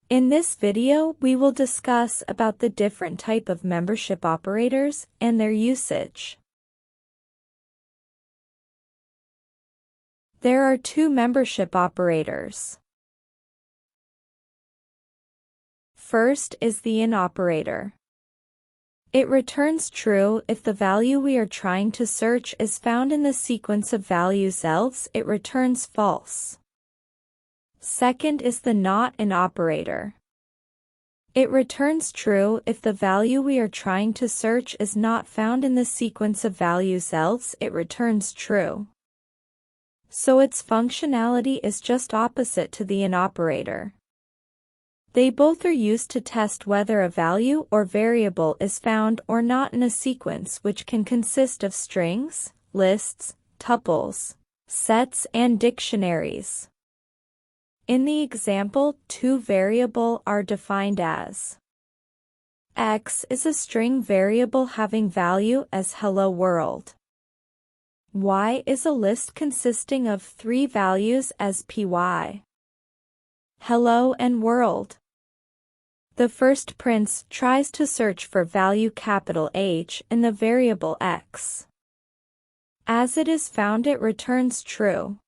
In this video, we will discuss about the different type of membership operators and their usage. There are two membership operators. First is the IN operator. It returns true if the value we are trying to search is found in the sequence of values, else it returns false. Second is the not IN operator. It returns true if the value we are trying to search is not found in the sequence of values, else it returns true. So its functionality is just opposite to the IN operator. They both are used to test whether a value or variable is found or not in a sequence, which can consist of strings, lists, tuples, sets, and dictionaries. In the example, two variables are defined as X is a string variable having value as hello world. Y is a list consisting of three values as py, hello, and world. The first prints tries to search for value capital H in the variable X. As it is found, it returns true.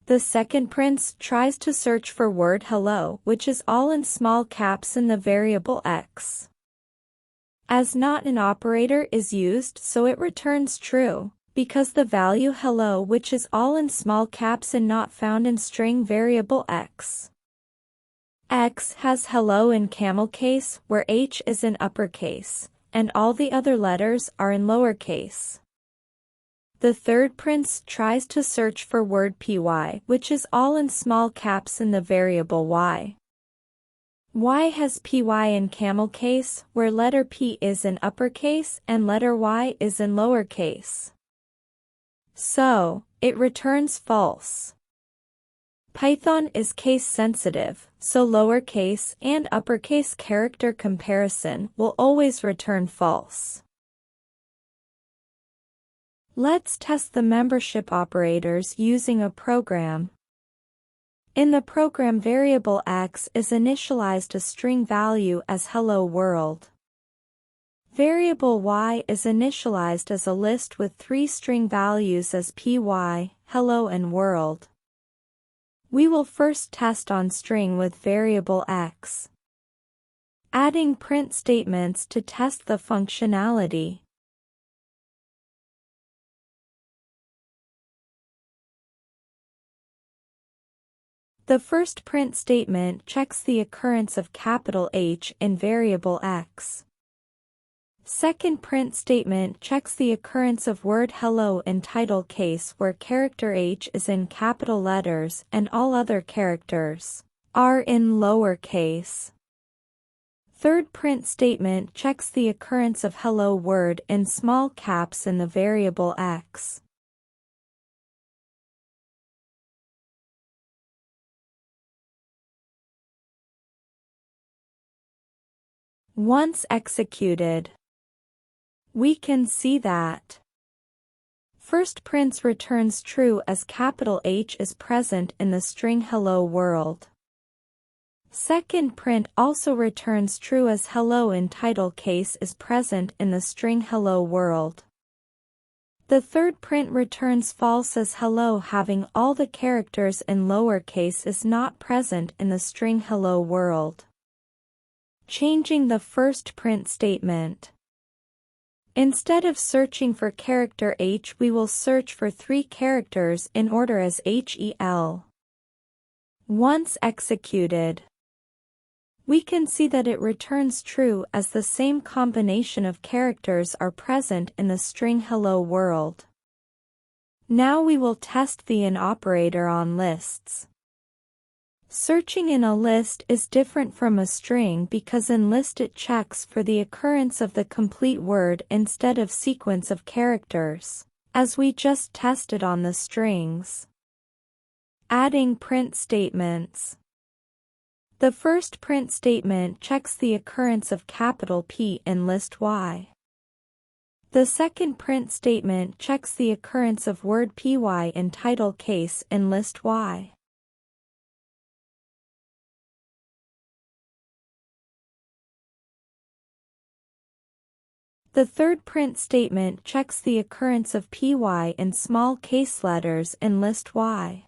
The second prints tries to search for word hello, which is all in small caps in the variable X. As not IN operator is used, so it returns true, because the value hello, which is all in small caps and not found in string variable X. X has hello in camel case, where H is in uppercase, and all the other letters are in lowercase. The third prints tries to search for word py, which is all in small caps in the variable Y. Y has py in camel case, where letter P is in uppercase and letter Y is in lowercase. So, it returns false. Python is case sensitive, so lowercase and uppercase character comparison will always return false. Let's test the membership operators using a program. In the program, variable X is initialized a string value as hello world. Variable Y is initialized as a list with three string values as py, hello, and world. We will first test on string with variable X, adding print statements to test the functionality. The first print statement checks the occurrence of capital H in variable X. Second print statement checks the occurrence of word hello in title case, where character H is in capital letters and all other characters are in lowercase. Third print statement checks the occurrence of hello word in small caps in the variable X. Once executed, we can see that first prints returns true as capital H is present in the string hello world. Second print also returns true as hello in title case is present in the string hello world. The third print returns false as hello having all the characters in lowercase is not present in the string hello world. Changing the first print statement. Instead of searching for character H, we will search for three characters in order as HEL. Once executed, we can see that it returns true as the same combination of characters are present in the string hello world. Now we will test the IN operator on lists. Searching in a list is different from a string because in list it checks for the occurrence of the complete word instead of sequence of characters, as we just tested on the strings. Adding print statements. The first print statement checks the occurrence of capital P in list Y. The second print statement checks the occurrence of word py in title case in list Y. The third print statement checks the occurrence of py in small case letters in list Y.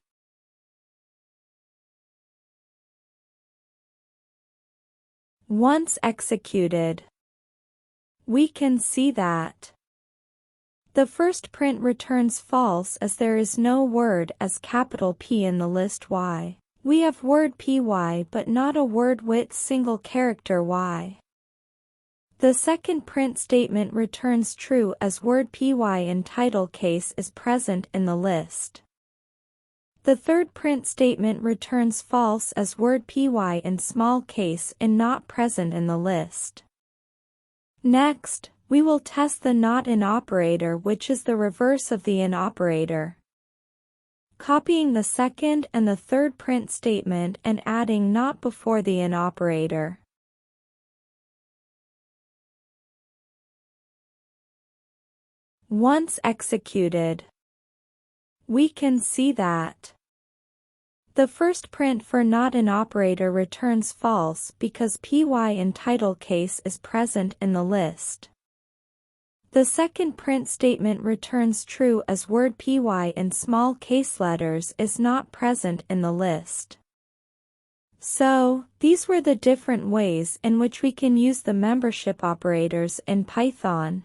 Once executed, we can see that the first print returns false as there is no word as capital P in the list Y. We have word py but not a word with single character Y. The second print statement returns true as word py in title case is present in the list. The third print statement returns false as word py in small case is not present in the list. Next, we will test the not in operator, which is the reverse of the in operator. Copying the second and the third print statement and adding not before the in operator. Once executed, we can see that the first print for not in operator returns false because py in title case is present in the list. The second print statement returns true as word py in small case letters is not present in the list. So, these were the different ways in which we can use the membership operators in Python.